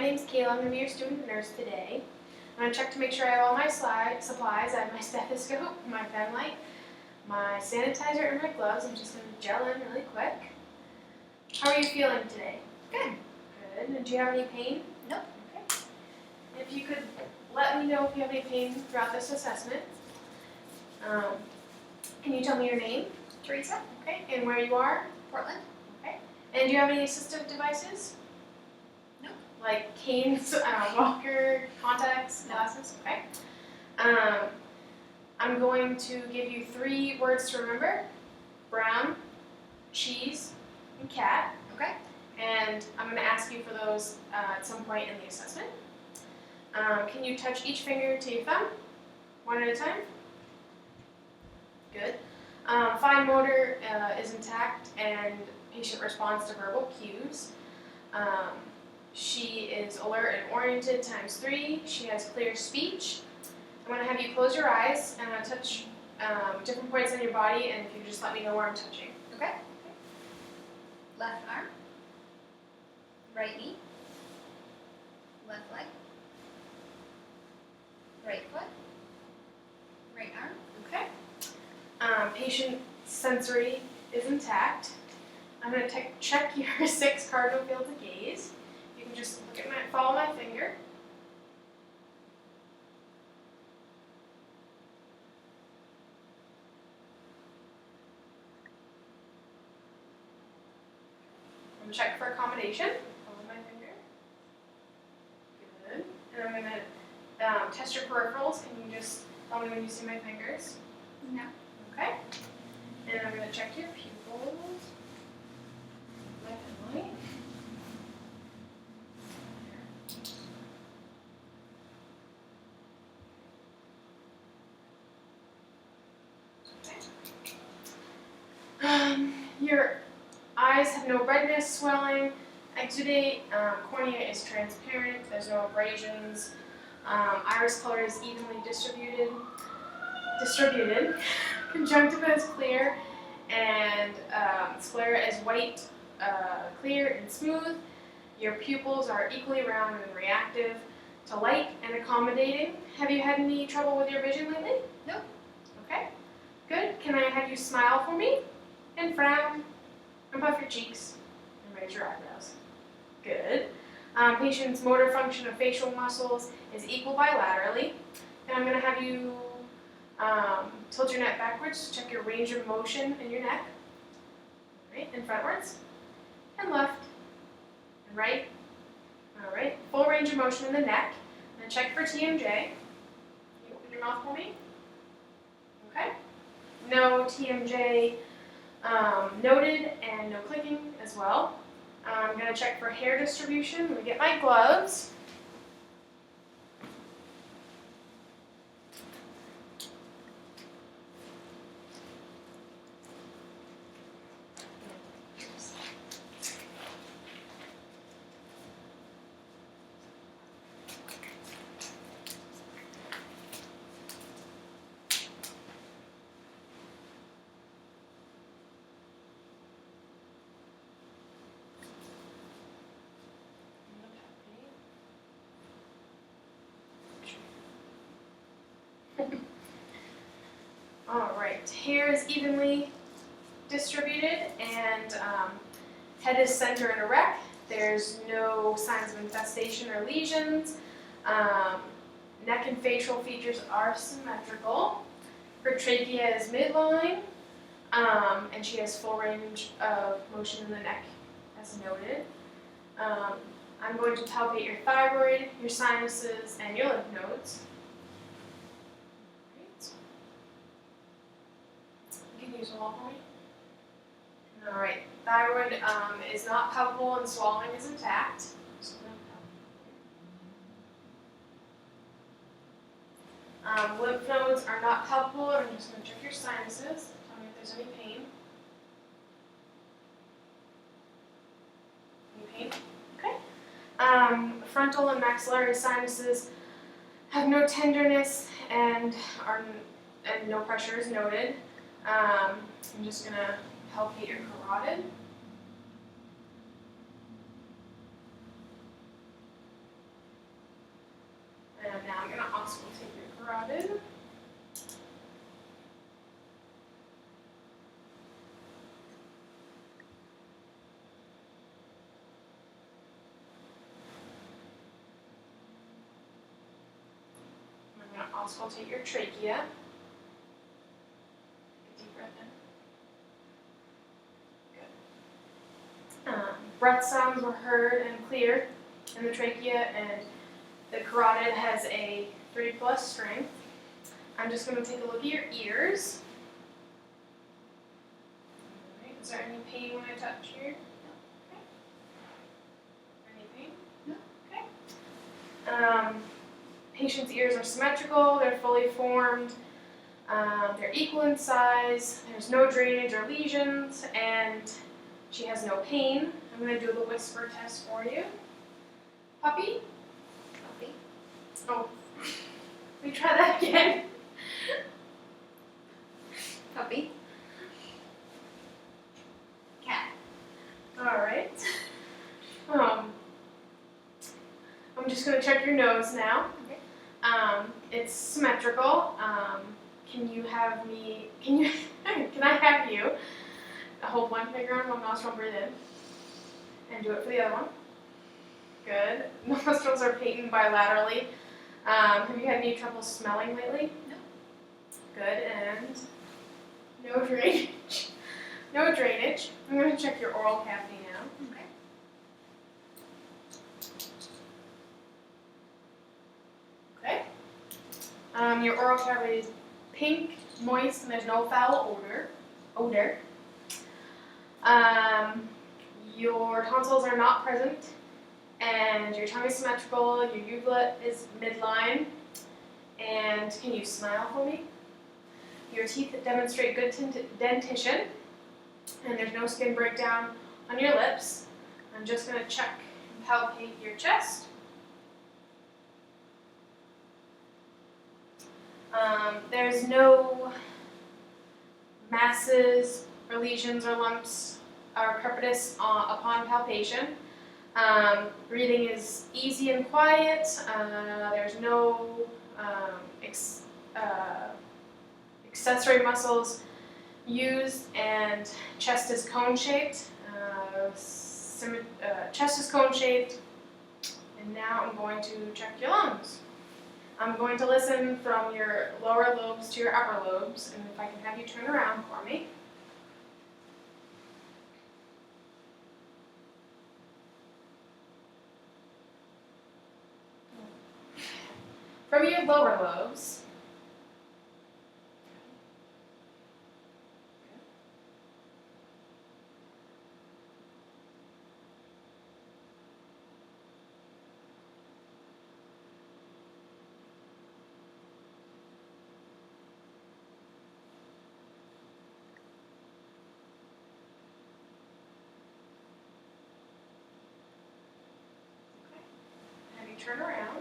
name's Kayla. I'm going to be your student nurse today. I'm going to check to make sure I have all my supplies. I have my stethoscope, my pen light, my sanitizer, and my gloves. I'm just going to gel in really quick. How are you feeling today? Good. Good. And do you have any pain? Nope. Okay. If you could let me know if you have any pain throughout this assessment. Can you tell me your name? Teresa, Okay. And where you are? Portland. Okay. And do you have any assistive devices? Nope. Like canes, walker, contacts, glasses? Okay. I'm going to give you 3 words to remember: brown, cheese, and cat. Okay. And I'm going to ask you for those at some point in the assessment. Can you touch each finger to your thumb, one at a time? Good. Fine motor is intact and patient responds to verbal cues. She is alert and oriented ×3. She has clear speech. I'm going to have you close your eyes and I'm going to touch different points on your body, and if you just let me know where I'm touching. Okay. Left arm. Right knee. Left leg. Right foot. Right arm. Okay. Patient sensory is intact. I'm going to check your 6 cardinal fields of gaze. You can just look at follow my finger. I'm going to check for accommodation. Follow my finger. Good. And I'm going to test your peripherals. Can you just tell me when you see my fingers? No. Okay. And I'm going to check your pupils. Left and right. Okay. Your eyes have no redness, swelling, exudate. Cornea is transparent. There's no abrasions. Iris color is evenly distributed. Conjunctiva is clear, and sclera is white, clear and smooth. Your pupils are equally round and reactive to light and accommodating. Have you had any trouble with your vision lately? Nope. Okay, good. Can I have you smile for me? And frown, and puff your cheeks, and raise your eyebrows. Good. Patient's motor function of facial muscles is equal bilaterally. And I'm going to have you tilt your neck backwards to check your range of motion in your neck. All right, and frontwards, and left, and right. All right, full range of motion in the neck. And check for TMJ. Can you open your mouth for me? Okay. No TMJ noted, and no clicking as well. I'm going to check for hair distribution. Let me get my gloves. All right, hair is evenly distributed, and head is center and erect. There's no signs of infestation or lesions. Neck and facial features are symmetrical. Her trachea is midline, and she has full range of motion in the neck, as noted. I'm going to palpate your thyroid, your sinuses, and your lymph nodes. You can use a wall for me. All right. Thyroid is not palpable and swallowing is intact. Lymph nodes are not palpable. I'm just going to check your sinuses. Tell me if there's any pain. Any pain? Okay. Frontal and maxillary sinuses have no tenderness and no pressure is noted. I'm just going to palpate your carotid. auscultate your trachea. Take a deep breath in. Good. Breath sounds were heard and clear in the trachea, and the carotid has a 3+ strength. I'm just going to take a look at your ears. All right. Is there any pain when I touch here? No. Okay. Any pain? No. Okay. Patient's ears are symmetrical, they're fully formed, they're equal in size, there's no drainage or lesions, and she has no pain. I'm going to do the whisper test for you. Puppy? Puppy. Oh, let me try that again. Puppy. Cat. Alright. I'm just going to check your nose now. Okay. It's symmetrical. Can I have you hold one finger on one nostril, breathe in, and do it for the other one. Good. Nostrils are patent bilaterally. Have you had any trouble smelling lately? No. Good, and no drainage. No drainage. I'm going to check your oral cavity now. Okay. Okay. Your oral cavity is pink, moist, and there's no foul odor. Your tonsils are not present, and your tongue is symmetrical. Your uvula is midline. And can you smile for me? Your teeth demonstrate good dentition, and there's no skin breakdown on your lips. I'm just going to check and palpate your chest. There's no masses or lesions or lumps or crepitus upon palpation. Breathing is easy and quiet. There's no accessory muscles used, and chest is cone-shaped. Chest is cone-shaped. And now I'm going to check your lungs. I'm going to listen from your lower lobes to your upper lobes, and if I can have you turn around for me. From your lower lobes. Have you turn around.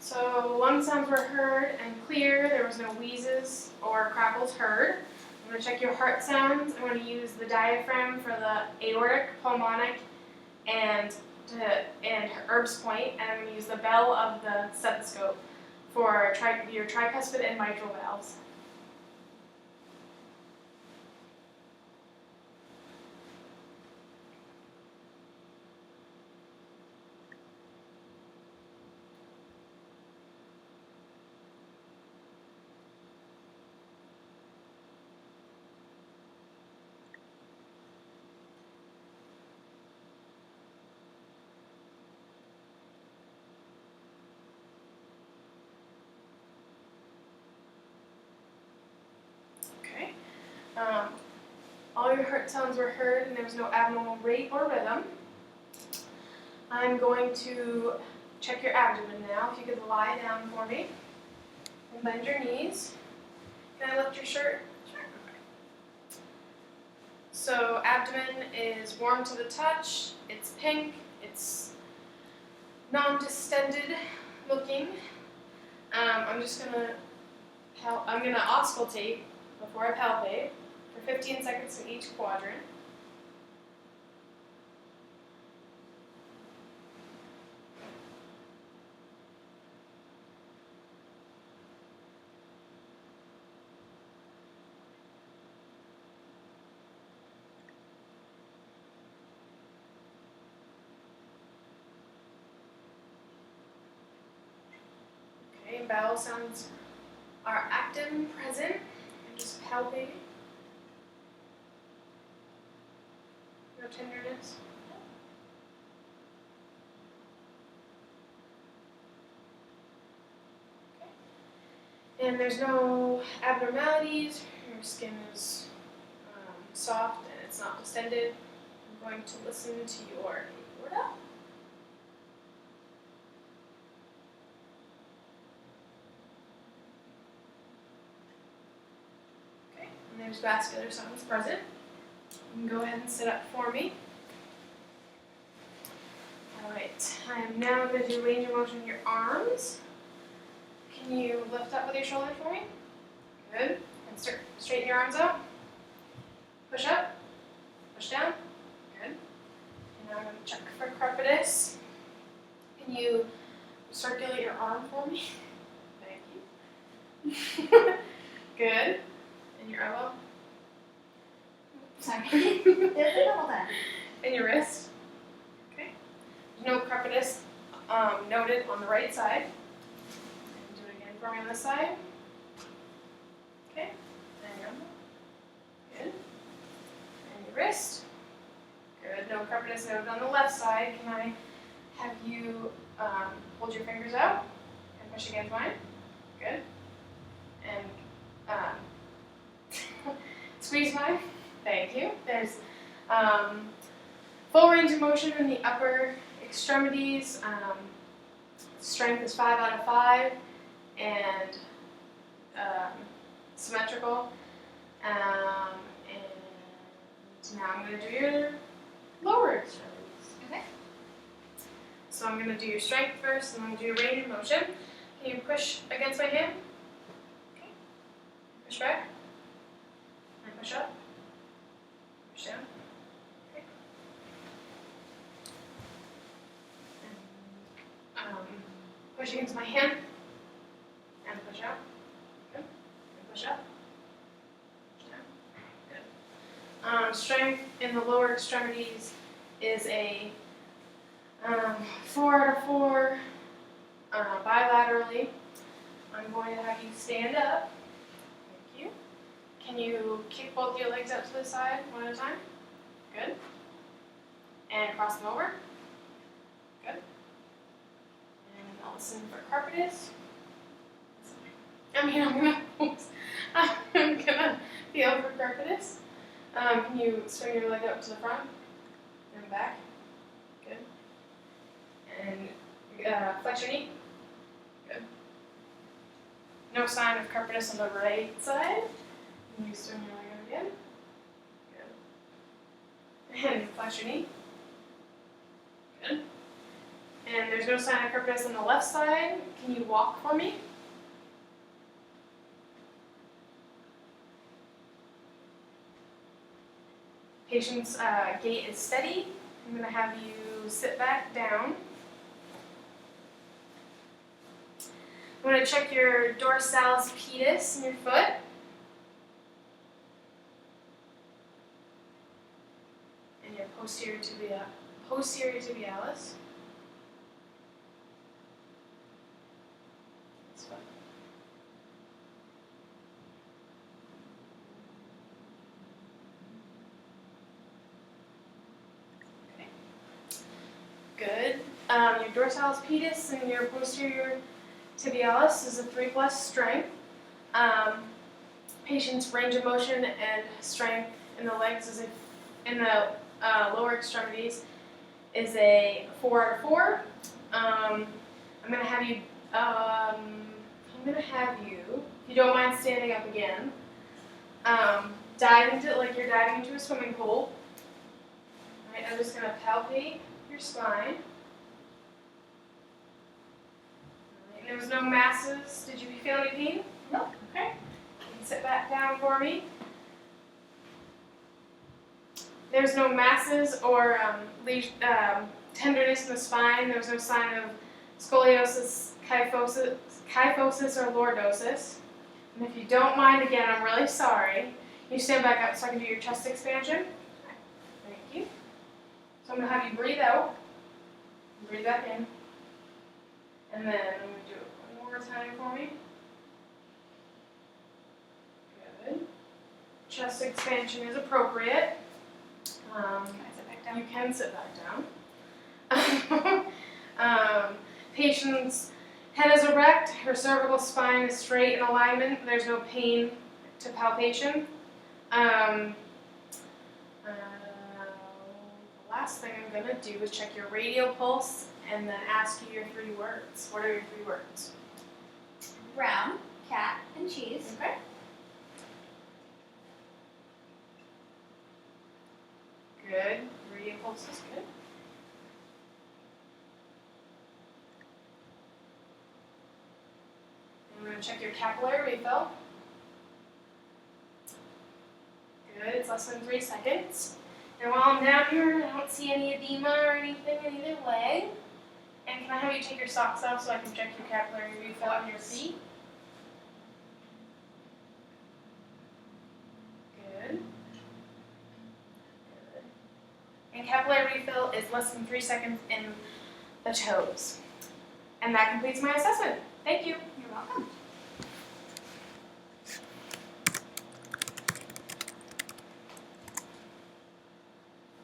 So lung sounds were heard and clear. There was no wheezes or crackles heard. I'm going to check your heart sounds. I'm going to use the diaphragm for the aortic, pulmonic, and Erb's point, and I'm going to use the bell of the stethoscope for your tricuspid and mitral valves. Okay. All your heart sounds were heard and there was no abnormal rate or rhythm. I'm going to check your abdomen now. If you could lie down for me and bend your knees. Can I lift your shirt? Sure. So abdomen is warm to the touch. It's pink. It's non-distended looking. I'm gonna auscultate before I palpate for 15 seconds in each quadrant. Okay, bowel sounds are active and present. And just palpate. No tenderness. Okay. And there's no abnormalities. Your skin is soft and it's not distended. I'm going to listen to your aorta. Okay, and there's vascular sounds present. You can go ahead and sit up for me. Alright, I am now going to do range of motion in your arms. Can you lift up with your shoulder for me? Good. And straighten your arms out. Push up. Push down. Good. And now I'm going to check for crepitus. Can you circulate your arm for me? Thank you. Good. And your elbow. Sorry. There's a double time. And your wrist. Okay. There's no crepitus noted on the right side. And do it again for me on this side. Okay. And your elbow. Good. And your wrist. Good. No crepitus noted on the left side. Can I have you hold your fingers out and push against mine? Good. And squeeze mine. Thank you. There's full range of motion in the upper extremities. Strength is 5 out of 5, and symmetrical. And now I'm going to do your lower extremities. Okay. So I'm going to do your strength first, and I'm going to do your range of motion. Can you push against my hand? Okay. Push back. And push up. Push down. Okay. And, push against my hand. And push out. Good. And push up. Push down. Good. Strength in the lower extremities is a 4 out of 4 bilaterally. I'm going to have you stand up. Thank you. Can you kick both your legs out to the side one at a time? Good. And cross them over. Good. And I'll listen for crepitus. I'm gonna feel for crepitus. Can you swing your leg out to the front and back? Good. And flex your knee. Good. No sign of crepitus on the right side. Can you swing your leg out again? Good. And flex your knee. Good. And there's no sign of crepitus on the left side. Can you walk for me? Patient's gait is steady. I'm going to have you sit back down. I'm going to check your dorsalis pedis in your foot. And your posterior tibialis. This foot. Okay. Good. Your dorsalis pedis and your posterior tibialis is a 3+ strength. Patient's range of motion and strength in the legs is in the lower extremities is a 4 out of 4. I'm gonna have you. If you don't mind standing up again, dive into like you're diving into a swimming pool. All right, I'm just gonna palpate your spine. And there was no masses. Did you feel any pain? No. Okay. You can sit back down for me. There's no masses or tenderness in the spine. There was no sign of scoliosis, kyphosis, or lordosis. And if you don't mind, again, I'm really sorry. You stand back up so I can do your chest expansion. Thank you. So I'm going to have you breathe out. Breathe back in. And then I'm going to do it one more time for me. Good. Chest expansion is appropriate. Can I sit back down? You can sit back down. Patient's head is erect, her cervical spine is straight in alignment, there's no pain to palpation. The last thing I'm going to do is check your radial pulse and then ask you your 3 words. What are your 3 words? Brown, cat, and cheese. Okay. Good. Radial pulse is good. I'm going to check your capillary refill. Good, it's less than 3 seconds. And while I'm down here, I don't see any edema or anything in either leg. And can I have you take your socks off so I can check your capillary refill on your feet? Good. Good. And capillary refill is less than 3 seconds in the toes. And that completes my assessment. Thank you. You're welcome.